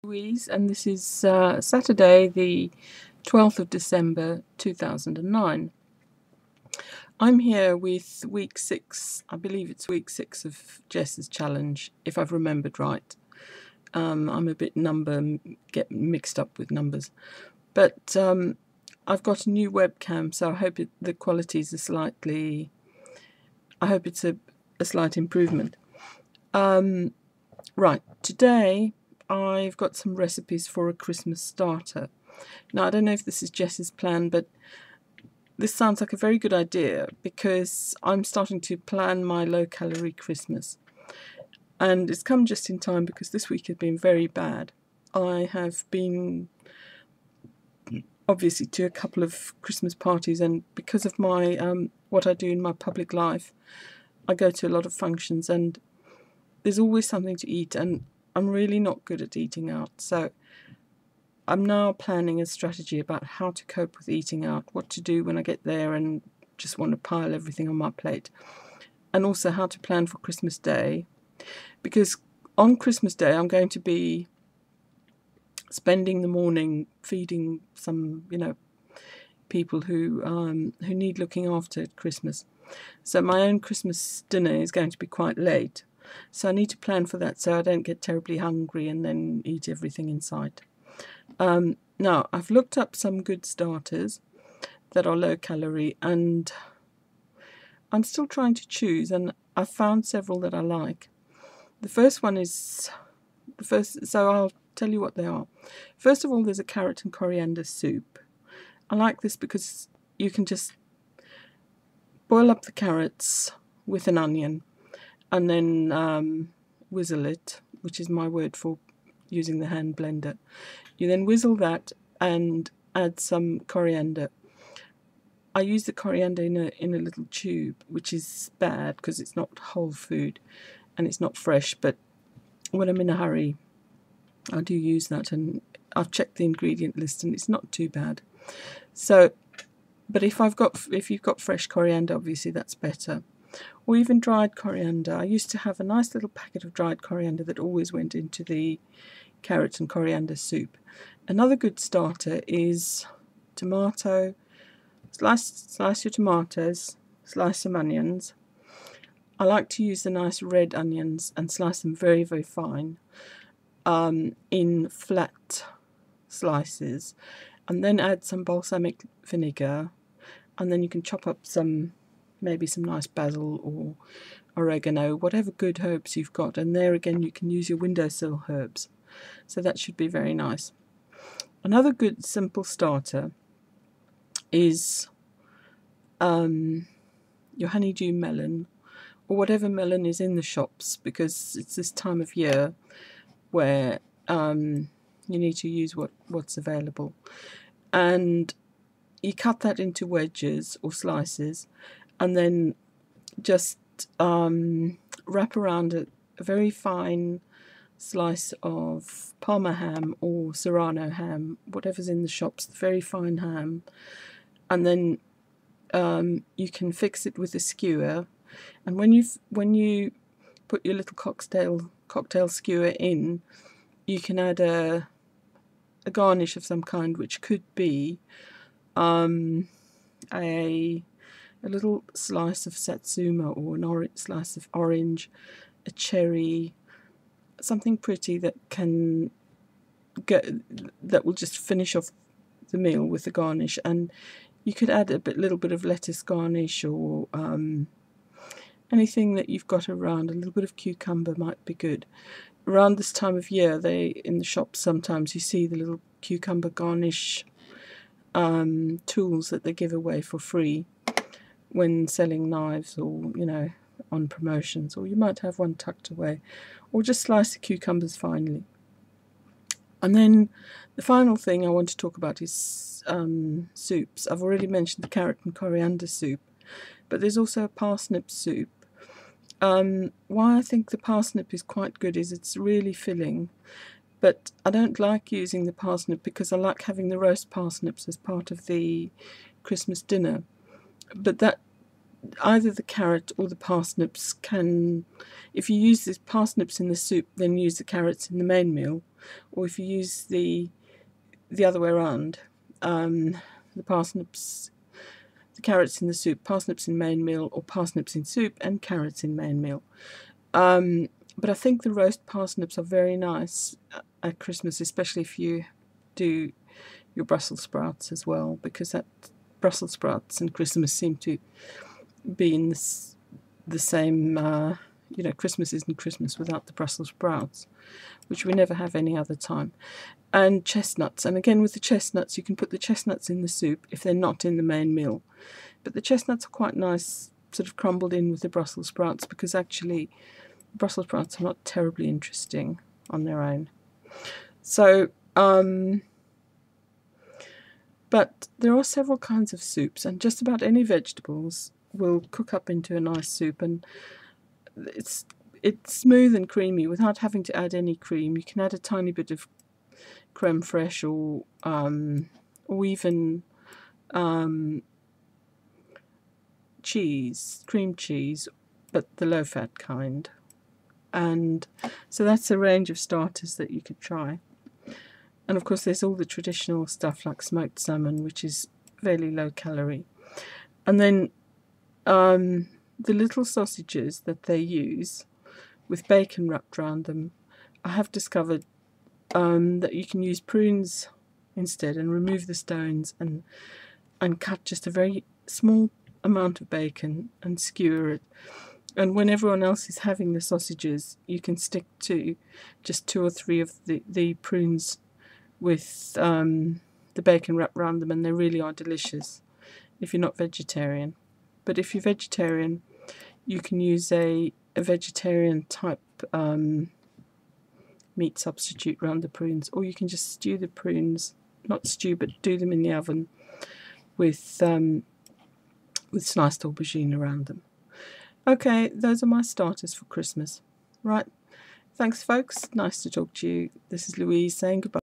Louise, and this is Saturday, the 12th of December 2009. I'm here with week 6, I believe it's week 6 of Jess's challenge, if I've remembered right. I'm a bit get mixed up with numbers, but I've got a new webcam, so I hope the quality is I hope it's a slight improvement. Right, today I've got some recipes for a Christmas starter. Now, I don't know if this is Jess's plan, but this sounds like a very good idea because I'm starting to plan my low-calorie Christmas. And it's come just in time because this week has been very bad. I have been, obviously, to a couple of Christmas parties, and because of my what I do in my public life, I go to a lot of functions, and there's always something to eat, and I'm really not good at eating out. So I'm now planning a strategy about how to cope with eating out, what to do when I get there and just want to pile everything on my plate, and also how to plan for Christmas Day, because on Christmas Day I'm going to be spending the morning feeding some, people who need looking after at Christmas. So my own Christmas dinner is going to be quite late, so I need to plan for that so I don't get terribly hungry and then eat everything in sight. Now, I've looked up some good starters that are low calorie, and I'm still trying to choose, and I've found several that I like. The first one is so I'll tell you what they are. First of all, there's a carrot and coriander soup. I like this because you can just boil up the carrots with an onion and then whizzle it, which is my word for using the hand blender. You then whizzle that and add some coriander. I use the coriander in a little tube, which is bad because it's not whole food and it's not fresh, but when I'm in a hurry I do use that, and I've checked the ingredient list and it's not too bad. So, but if you've got fresh coriander, obviously that's better, or even dried coriander. I used to have a nice little packet of dried coriander that always went into the carrot and coriander soup. Another good starter is tomato. Slice your tomatoes, slice some onions. I like to use the nice red onions and slice them very, very fine in flat slices, and then add some balsamic vinegar, and then you can chop up maybe some nice basil or oregano, whatever good herbs you've got, and there again you can use your windowsill herbs. So that should be very nice. Another good simple starter is your honeydew melon, or whatever melon is in the shops, because it's this time of year where you need to use what's available. And you cut that into wedges or slices, and then just wrap around a very fine slice of Parma ham or Serrano ham, whatever's in the shops, the very fine ham, and then you can fix it with a skewer. And when you put your little cocktail skewer in, you can add a garnish of some kind, which could be a little slice of satsuma, or an slice of orange, a cherry, something pretty that will just finish off the meal with the garnish. And you could add a little bit of lettuce garnish, or anything that you've got around. A little bit of cucumber might be good. Around this time of year, in the shops sometimes you see the little cucumber garnish tools that they give away for free when selling knives, or on promotions, or you might have one tucked away, or just slice the cucumbers finely. And then the final thing I want to talk about is soups. I've already mentioned the carrot and coriander soup, but there's also a parsnip soup. Why I think the parsnip is quite good is it's really filling, but I don't like using the parsnip because I like having the roast parsnips as part of the Christmas dinner. But either the carrot or the parsnips can, if you use the parsnips in the soup, then use the carrots in the main meal, or if you use the other way around, the carrots in the soup, parsnips in main meal, or parsnips in soup and carrots in main meal. But I think the roast parsnips are very nice at Christmas, especially if you do your Brussels sprouts as well, because that Brussels sprouts and Christmas seem to be in the same, Christmas isn't Christmas without the Brussels sprouts, which we never have any other time. And chestnuts, and again with the chestnuts, you can put the chestnuts in the soup if they're not in the main meal. But the chestnuts are quite nice, sort of crumbled in with the Brussels sprouts, because actually Brussels sprouts are not terribly interesting on their own. So, but there are several kinds of soups, and just about any vegetables will cook up into a nice soup, and it's smooth and creamy without having to add any cream. You can add a tiny bit of creme fraiche or even cheese, cream cheese, but the low-fat kind. And so that's a range of starters that you could try. And of course there's all the traditional stuff like smoked salmon, which is fairly low calorie. And then the little sausages that they use with bacon wrapped around them, I have discovered that you can use prunes instead and remove the stones and cut just a very small amount of bacon and skewer it. And when everyone else is having the sausages, you can stick to just 2 or 3 of the prunes with the bacon wrapped around them, and they really are delicious if you're not vegetarian. But if you're vegetarian, you can use a vegetarian type meat substitute around the prunes, or you can just stew the prunes, not stew, but do them in the oven with sliced aubergine around them. Okay, those are my starters for Christmas. Right, thanks folks, nice to talk to you. This is Louise saying goodbye.